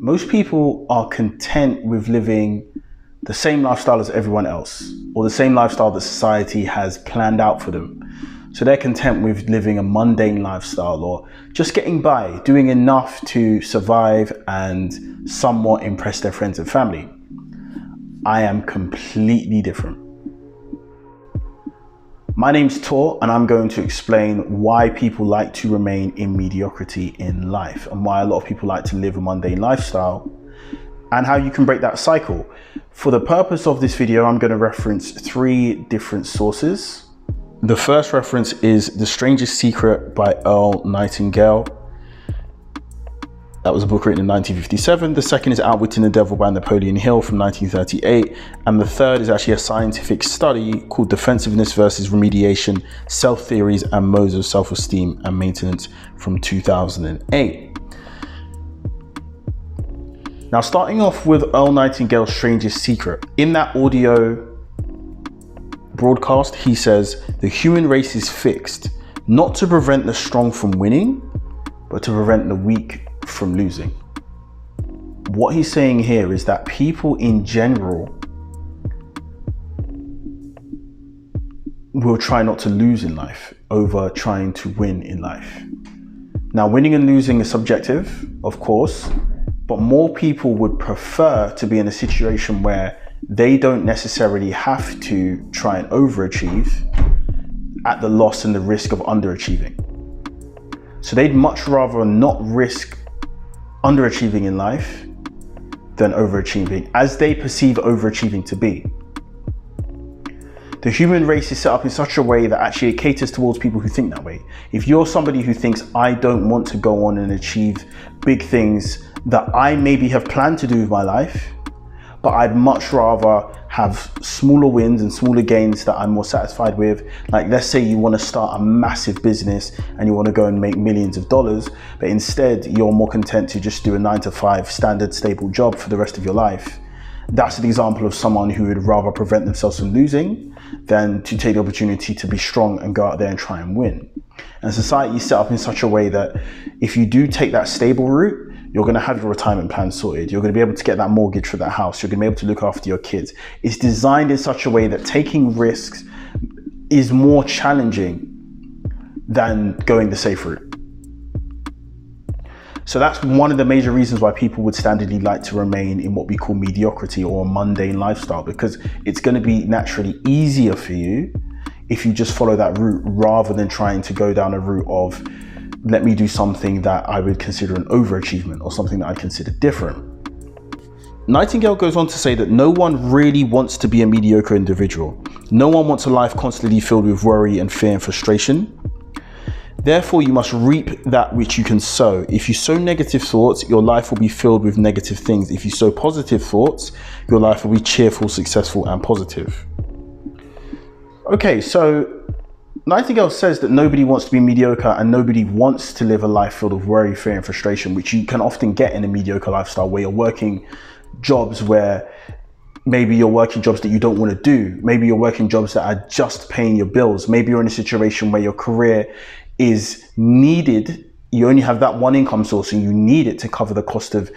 Most people are content with living the same lifestyle as everyone else, or the same lifestyle that society has planned out for them. So they're content with living a mundane lifestyle, or just getting by, doing enough to survive and somewhat impress their friends and family. I am completely different. My name's Tor, and I'm going to explain why people like to remain in mediocrity in life, and why a lot of people like to live a mundane lifestyle, and how you can break that cycle. For the purpose of this video, I'm going to reference 3 different sources. The first reference is The Strangest Secret by Earl Nightingale. That was a book written in 1957. The second is Outwitting the Devil by Napoleon Hill from 1938. And the third is actually a scientific study called Defensiveness versus Remediation, Self-Theories and Modes of Self-Esteem and Maintenance from 2008. Now, starting off with Earl Nightingale's Strangest Secret. In that audio broadcast, he says, the human race is fixed, not to prevent the strong from winning, but to prevent the weak from losing. What he's saying here is that people in general will try not to lose in life over trying to win in life. Now, winning and losing is subjective, of course, but more people would prefer to be in a situation where they don't necessarily have to try and overachieve at the loss and the risk of underachieving. So they'd much rather not risk underachieving in life than overachieving, as they perceive overachieving to be. The human race is set up in such a way that actually it caters towards people who think that way. If you're somebody who thinks, I don't want to go on and achieve big things that I maybe have planned to do with my life, but I'd much rather have smaller wins and smaller gains that I'm more satisfied with. Like, let's say you want to start a massive business and you want to go and make millions of dollars, but instead you're more content to just do a 9-to-5 standard stable job for the rest of your life. That's an example of someone who would rather prevent themselves from losing than to take the opportunity to be strong and go out there and try and win. And society is set up in such a way that if you do take that stable route, you're going to have your retirement plan sorted. You're going to be able to get that mortgage for that house. You're going to be able to look after your kids. It's designed in such a way that taking risks is more challenging than going the safe route. So that's one of the major reasons why people would standardly like to remain in what we call mediocrity or a mundane lifestyle, because it's going to be naturally easier for you if you just follow that route rather than trying to go down a route of, let me do something that I would consider an overachievement or something that I consider different. Nightingale goes on to say that no one really wants to be a mediocre individual. No one wants a life constantly filled with worry and fear and frustration. Therefore, you must reap that which you can sow. If you sow negative thoughts, your life will be filled with negative things. If you sow positive thoughts, your life will be cheerful, successful, and positive. Okay, so Nightingale says that nobody wants to be mediocre and nobody wants to live a life filled with worry, fear, and frustration, which you can often get in a mediocre lifestyle where you're working jobs where maybe you're working jobs that you don't want to do. Maybe you're working jobs that are just paying your bills. Maybe you're in a situation where your career is needed. You only have that one income source and you need it to cover the cost of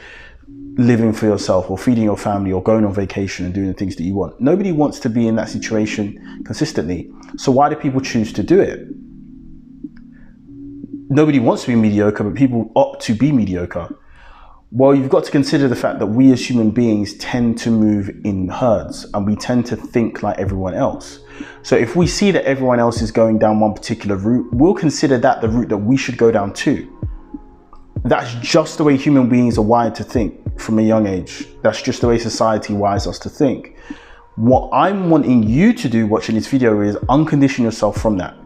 living for yourself or feeding your family or going on vacation and doing the things that you want. Nobody wants to be in that situation consistently. So why do people choose to do it? Nobody wants to be mediocre, but people opt to be mediocre. Well, you've got to consider the fact that we as human beings tend to move in herds and we tend to think like everyone else. So if we see that everyone else is going down one particular route, we'll consider that the route that we should go down too. That's just the way human beings are wired to think from a young age. That's just the way society wires us to think. What I'm wanting you to do watching this video is uncondition yourself from that.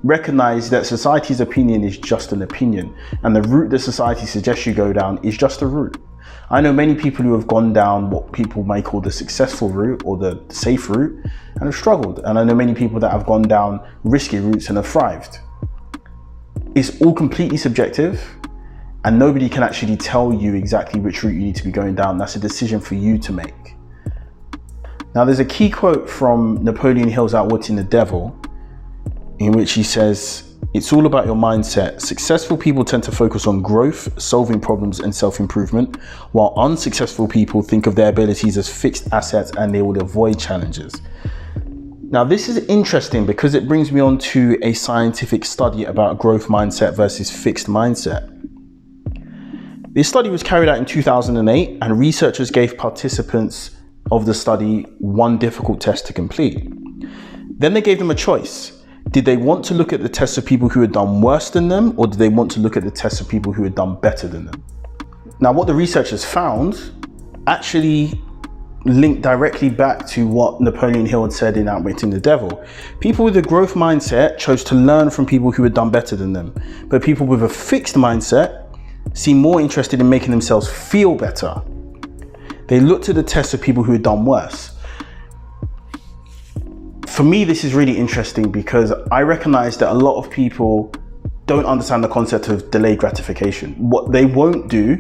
Recognize that society's opinion is just an opinion, and the route that society suggests you go down is just a route. I know many people who have gone down what people may call the successful route or the safe route and have struggled. And I know many people that have gone down risky routes and have thrived. It's all completely subjective. And nobody can actually tell you exactly which route you need to be going down. That's a decision for you to make. Now, there's a key quote from Napoleon Hill's Outwitting the Devil, in which he says, It's all about your mindset. Successful people tend to focus on growth, solving problems, and self-improvement, while unsuccessful people think of their abilities as fixed assets and they will avoid challenges. Now, this is interesting because it brings me on to a scientific study about growth mindset versus fixed mindset. This study was carried out in 2008, and researchers gave participants of the study one difficult test to complete. Then they gave them a choice. Did they want to look at the tests of people who had done worse than them, or did they want to look at the tests of people who had done better than them? Now, what the researchers found actually linked directly back to what Napoleon Hill had said in Outwitting the Devil. People with a growth mindset chose to learn from people who had done better than them, but people with a fixed mindset seem more interested in making themselves feel better. They looked at the tests of people who had done worse. For me, this is really interesting because I recognize that a lot of people don't understand the concept of delayed gratification. What they won't do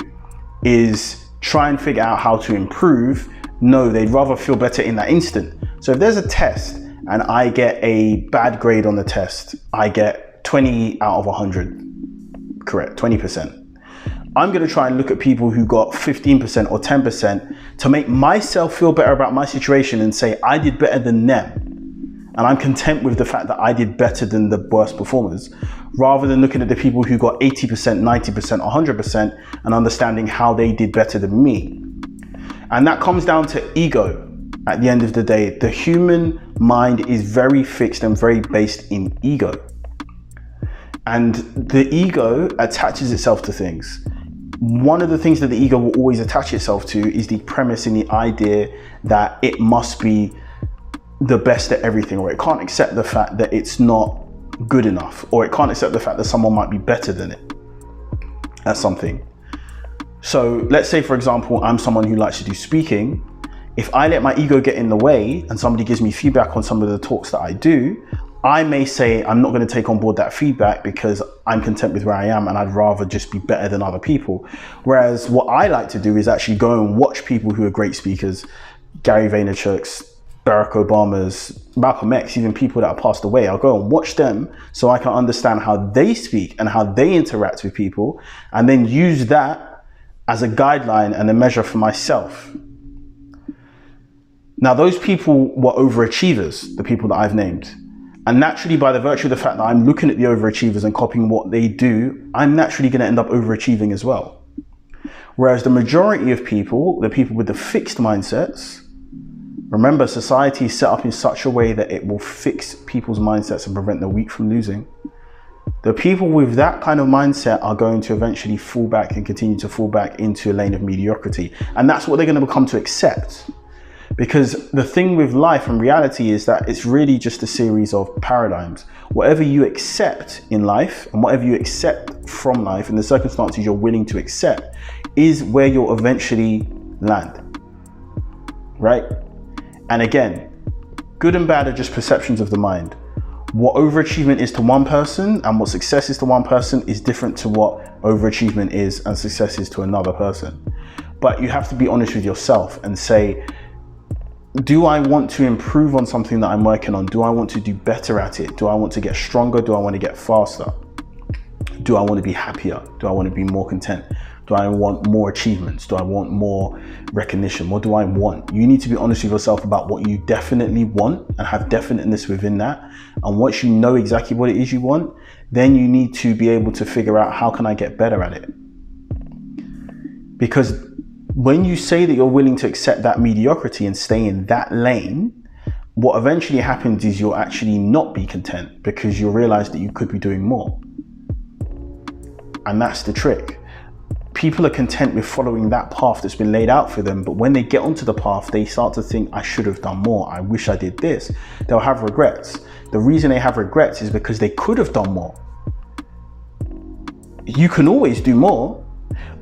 is try and figure out how to improve. No, they'd rather feel better in that instant. So if there's a test and I get a bad grade on the test, I get 20 out of 100, correct, 20%. I'm going to try and look at people who got 15% or 10% to make myself feel better about my situation and say I did better than them. And I'm content with the fact that I did better than the worst performers, rather than looking at the people who got 80%, 90%, 100% and understanding how they did better than me. And that comes down to ego. At the end of the day, the human mind is very fixed and very based in ego. And the ego attaches itself to things. One of the things that the ego will always attach itself to is the premise and the idea that it must be the best at everything, or it can't accept the fact that it's not good enough, or it can't accept the fact that someone might be better than it at something. So let's say, for example, I'm someone who likes to do speaking. If I let my ego get in the way and somebody gives me feedback on some of the talks that I do, I may say I'm not going to take on board that feedback because I'm content with where I am and I'd rather just be better than other people. Whereas what I like to do is actually go and watch people who are great speakers, Gary Vaynerchuk's, Barack Obama's, Malcolm X, even people that have passed away. I'll go and watch them so I can understand how they speak and how they interact with people, and then use that as a guideline and a measure for myself. Now, those people were overachievers, the people that I've named. And naturally, by the virtue of the fact that I'm looking at the overachievers and copying what they do, I'm naturally going to end up overachieving as well. Whereas the majority of people, the people with the fixed mindsets, remember, society is set up in such a way that it will fix people's mindsets and prevent the weak from losing. The people with that kind of mindset are going to eventually fall back and continue to fall back into a lane of mediocrity. And that's what they're going to become to accept. Because the thing with life and reality is that it's really just a series of paradigms. Whatever you accept in life and whatever you accept from life and the circumstances you're willing to accept is where you'll eventually land, right? And again, good and bad are just perceptions of the mind. What overachievement is to one person and what success is to one person is different to what overachievement is and success is to another person. But you have to be honest with yourself and say, do I want to improve on something that I'm working on? Do I want to do better at it? Do I want to get stronger? Do I want to get faster? Do I want to be happier? Do I want to be more content? Do I want more achievements? Do I want more recognition? What do I want? You need to be honest with yourself about what you definitely want and have definiteness within that. And once you know exactly what it is you want, then you need to be able to figure out, how can I get better at it? Because when you say that you're willing to accept that mediocrity and stay in that lane, what eventually happens is you'll actually not be content because you'll realize that you could be doing more. And that's the trick. People are content with following that path that's been laid out for them, but when they get onto the path, they start to think, I should have done more. I wish I did this. They'll have regrets. The reason they have regrets is because they could have done more. You can always do more.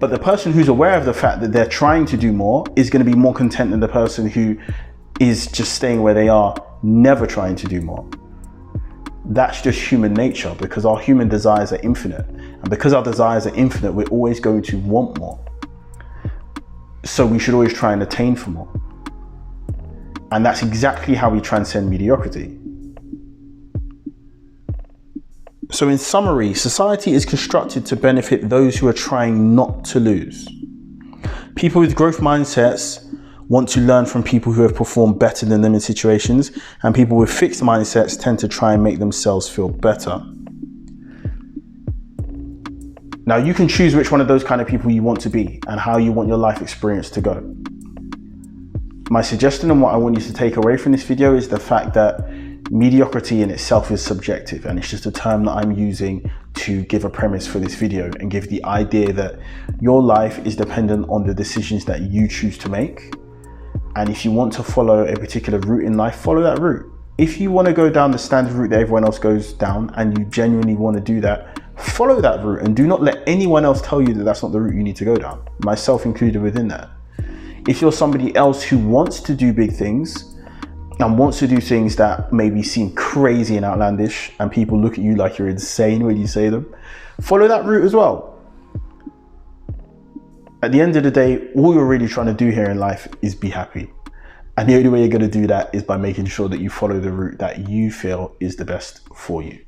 But the person who's aware of the fact that they're trying to do more is going to be more content than the person who is just staying where they are, never trying to do more. That's just human nature, because our human desires are infinite. And because our desires are infinite, we're always going to want more. So we should always try and attain for more. And that's exactly how we transcend mediocrity. So in summary, society is constructed to benefit those who are trying not to lose. People with growth mindsets want to learn from people who have performed better than them in situations, and people with fixed mindsets tend to try and make themselves feel better. Now you can choose which one of those kind of people you want to be and how you want your life experience to go. My suggestion and what I want you to take away from this video is the fact that mediocrity in itself is subjective, and it's just a term that I'm using to give a premise for this video and give the idea that your life is dependent on the decisions that you choose to make. And if you want to follow a particular route in life, follow that route. If you want to go down the standard route that everyone else goes down and you genuinely want to do that, follow that route, and do not let anyone else tell you that that's not the route you need to go down, myself included within that. If you're somebody else who wants to do big things and wants to do things that maybe seem crazy and outlandish and people look at you like you're insane when you say them, follow that route as well. At the end of the day, all you're really trying to do here in life is be happy. And the only way you're going to do that is by making sure that you follow the route that you feel is the best for you.